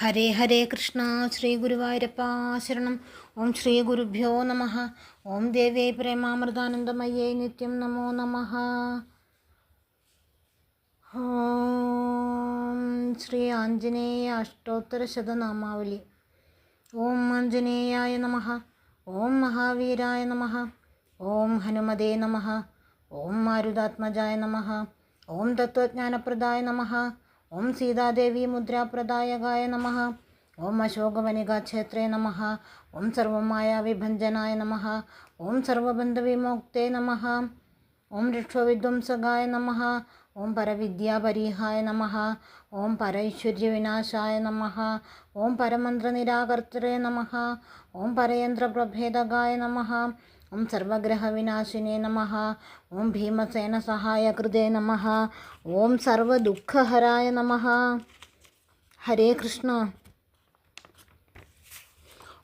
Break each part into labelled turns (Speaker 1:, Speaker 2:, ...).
Speaker 1: ഹരേ ഹരേ കൃഷ്ണ. ശ്രീ ഗുരുവായൂരപ്പ ശരണം. ഓം ശ്രീ ഗുരുഭ്യോ നമ. ഓം ദേവേ പ്രേമാമൃതാനന്ദമയേ നിത്യം നമോ നമ. ഓം ശ്രീ ആഞ്ജനേയ അഷ്ടോത്തരശതനാമാവലി. ഓം ആഞ്ജനേയായ നമ. ഓം മഹാവീരായ നമ. ഓം ഹനുമതേ നമ. ഓം മാരുതാത്മജായ നമ. ഓം തത്വജ്ഞാനപ്രദായ നമ. ഓം സീതാദേവി മുദ്രാപ്രദായകായ നമ. ഓം അശോകവനികാക്ഷേത്രേ നമ. ഓം സർവമായാവിഭഞ്ജനായ നമ. ഓം സർവബന്ധവിമോക്തേ നമ. ഓം ഋക്ഷവിധ്വംസകായ നമ. ഓം പരവിദ്യാപരീഹായ നമ. ഓം പരൈശ്വര്യവിനാശായ നമ. ഓം പരമന്ത്രനിരാകർത്തൃ നമ. ഓം പരയന്ത്രപ്രഭേദകായ നമ. ഓം സർവഗ്രഹവിനാശിനേ നമ. ഓം ഭീമസേനസഹായകൃതേ നമ. ഓം സർവദുഃഖഹരായ നമ. ഹരേ കൃഷ്ണ.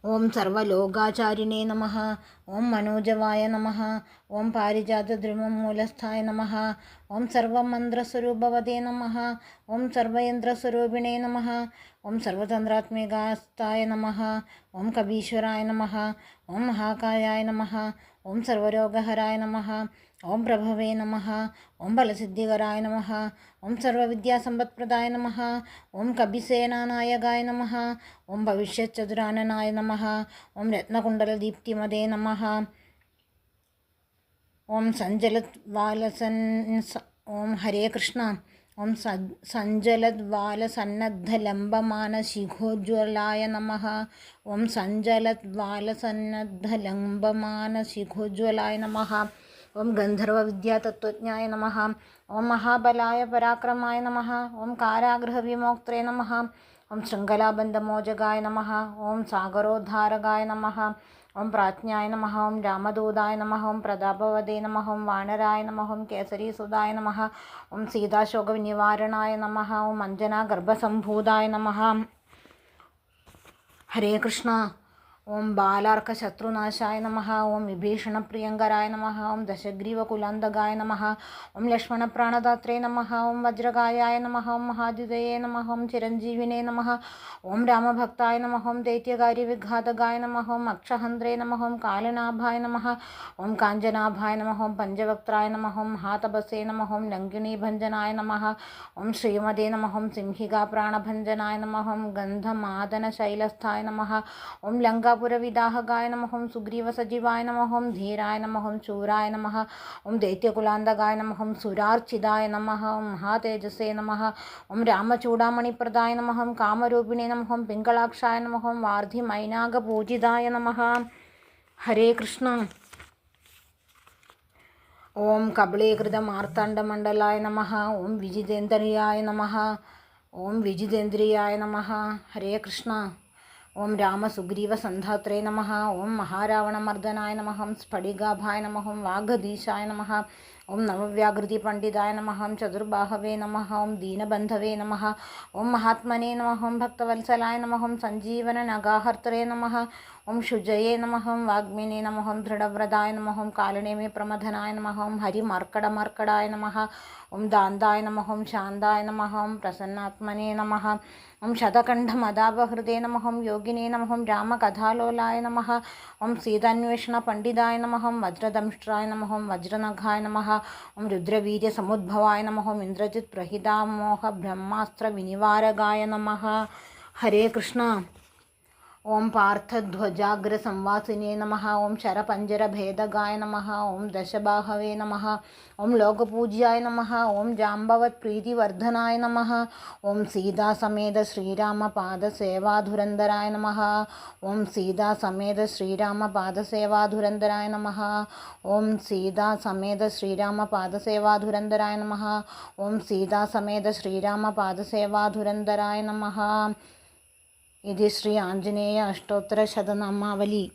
Speaker 1: ഓം സർവലോകാചാരിണേ നമ. ഓം മനോജവായ നമ. ഓം പാരിജാതദ്രുമമൂലസ്ഥായ നമ. ഓം സർവമന്ത്രസ്വരൂപവതേ നമ. ഓം സർവയന്ത്രസ്വരൂപിണേ നമ. ഓം സർവതന്ത്രാത്മികാസ്ഥായ നമ. ഓം കവീശ്വരായ നമ. ഓം മഹാകായായ നമ. ഓം സർവരോഗഹരായ നമ. ഓം പ്രഭവേ നമ. ഓം ഫലസിദ്ധികരായ നമ. ഓം സർവവിദ്യാസമ്പത്പ്രദായ നമ. ഓം കപിസേനാനായകായ നമ. ഓം ഭവിഷ്യച്ചതുരാനനായ നമ. ഓം രത്നകുണ്ടലദീപ്തിമതേ നമ. ഓം ഓം ഹരേ കൃഷ്ണ. ഓം സഞ്ജലദ്വാലസന്നദ്ധലംബമാനശിഖോജ്വലായ നമ. ഓം സഞ്ജലദ്വാലസന്നദ്ധലംബമാനശിഖോജ്വലായ നമ. ഓം ഗന്ധർവവിദ്യാതത്വജ്ഞായ നമ. ഓം മഹാബലായ പരാക്രമായ നമ. ഓം കാരാഗൃഹവിമോക്ത്രേ നമ. ഓം ശൃംഖലാബന്ധമോചകായ നമ. ഓം സാഗരോദ്ധാരകായ നമ. ഓം പ്രാജ്ഞായ നമ. ഓം രാമദൂതായ നമ. ഓം പ്രതാപവതേ നമ. ഓം വാനരായ നമ. ഓം കേസരീസുതായ നമ. ഓം സീതാശോകനിവാരണായ നമ. ഓം അഞ്ജനാഗർഭസംഭൂതായ നമ. ഹരേ കൃഷ്ണ. ഓം ബാലാർക്കശത്രുനാശായ നമ. ഓം വിഭീഷണപ്രിയങ്കരായ നമ. ഓം ദശഗ്രീവകുലാന്തകായ നമ. ഓം ലക്ഷ്മണപ്രാണദാത്രേ നമ. ഓം വജ്രകായായ നമ. ഓം മഹാദ്യുതയേ നമ. ഓം ചിരഞ്ജീവിനേ നമ. ഓം രാമഭക്തായ നമ. ഓം ദൈത്യകാര്യവിഘാതകായ നമ. ഓം അക്ഷഹന്ത്രേ നമ. ഓം കാലനാഭായ നമ. ഓം കാഞ്ചനാഭായ നമ. ഓം പഞ്ചവക്ത്രായ നമ. ഓം മഹാതപസേ നമ. ഓം ലങ്കിണീഭഞ്ജനായ നമ. ഓം ശ്രീമതേ നമ. ഓം സിംഹികാപ്രാണഭഞ്ജനായ നമ. ഓം ഗന്ധമാദനശൈലസ്ഥായ നമ. ഓം ലങ്കാപുരവിദാഹകായ നമ. ഓം സുഗ്രീവസജീവായ നമ. ഓം ധീരായ നമ. ഓം ശൂരായ നമ. ഓം ദൈത്യകുലാന്തകായ നമ. ഓം സുരാർച്ചിതായ നമ. ഓം മഹാതേജസേ നമ. ഓം രാമചൂടാമണിപ്രദായ നമ. ഓം കാമരൂപിണേ നമ. ഓം പിങ്കളാക്ഷായ നമ. ഓം വാർധിമൈനാകപൂജിതായ നമ. ഹരേ കൃഷ്ണ. ഓം കബളീകൃതമാർത്താണ്ഡമണ്ഡലായ നമ. ഓം വിജിതേന്ദ്രിയായ നമ. ഓം വിജിതേന്ദ്രിയായ നമ. ഹരേ കൃഷ്ണ. ഓം രാമസുഗ്രീവസന്ധാത്രേ നമ. ഓം മഹാരാവണമർദ്ദനായ നമ. ഓം സ്ഫടികാഭായ നമ. ഓം വാഗധീശായ നമ. ഓം നവവ്യാകൃതിപണ്ഡിതായ നമ. ഓം ചതുർബാഹവേ നമ. ഓം ദീനബന്ധവേ നമ. ഓം മഹാത്മനേ നമ. ഓം ഭക്തവത്സലായ നമ. ഓം സഞ്ജീവനനഗാഹർത്രേ നമ. ഓം ശുചയേ നമ. ഓം വാഗ്മിനേ നമ. ഓം ദൃഢവ്രതായ നമ. ഓം കാലനേമി പ്രമഥനായ നമ. ഓം ഹരിമർക്കടമർക്കടായ നമ. ഓം ദാന്തായ നമ. ഓം ശാന്തായ നമ. ഓം പ്രസന്നാത്മനേ നമ. ഓം ശതകണ്ഠമദാപഹൃദേ നമ. ഓം യോഗിനേ നമ. ഓം രാമകഥാലോലായ നമ. ഓം സീതാന്വേഷണ പണ്ഡിതായ നമ. ഓം വജ്രദംഷ്ട്രായ നമ. ഓം വജ്രനഘായ നമ. ഓം രുദ്രവീര്യസമുദ്ഭവായ നമ. ഓം ഇന്ദ്രജിത് പ്രഹിതാമോഹ ബ്രഹ്മാസ്ത്രവിനിവാരകായ നമ. ഹരേ കൃഷ്ണ. ഓം പാർത്ഥധ്വജാഗ്രസംവാസിനേ നമ. ഓം ശരപഞ്ചരഭേദകായ നമ. ഓം ദശബാഹവേ നമ. ഓം ലോകപൂജ്യായ നമ. ഓം ജാംബവത് പ്രീതിവർദ്ധനായ നമ. ഓം സീതാസമേത ശ്രീരാമപാദസേവാധുരന്ധരായ നമ. ഓം സീതാസമേത ശ്രീരാമപാദസേവാധുരന്ധരായ നമ. ഓം സീതാസമേത ശ്രീരാമപാദസേവാധുരന്ധരായ നമ. ഓം സീതാസമേത ശ്രീരാമപാദസേവാധുരന്ധരായ നമ. ഇത് ശ്രീ ആഞ്ജനേയ അഷ്ടോത്തരശതനാമാവലി.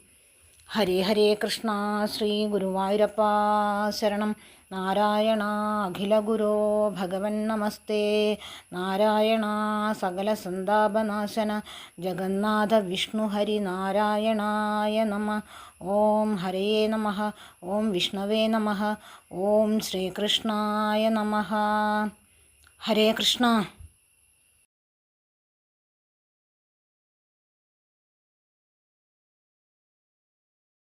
Speaker 1: ഹരേ ഹരേ കൃഷ്ണ. ശ്രീ ഗുരുവായൂരപ്പ ശരണം. നാരായണ അഖിലഗുരോ ഭഗവൻ നമസ്തേ. നാരായണ സകലസന്താപനാശന ജഗന്നാഥ വിഷ്ണു ഹരി നാരായണായ നമ. ഓം ഹരേ നമ. ഓം വിഷ്ണവേ നമ. ഓം ശ്രീകൃഷ്ണായ നമ. ഹരേ കൃഷ്ണ.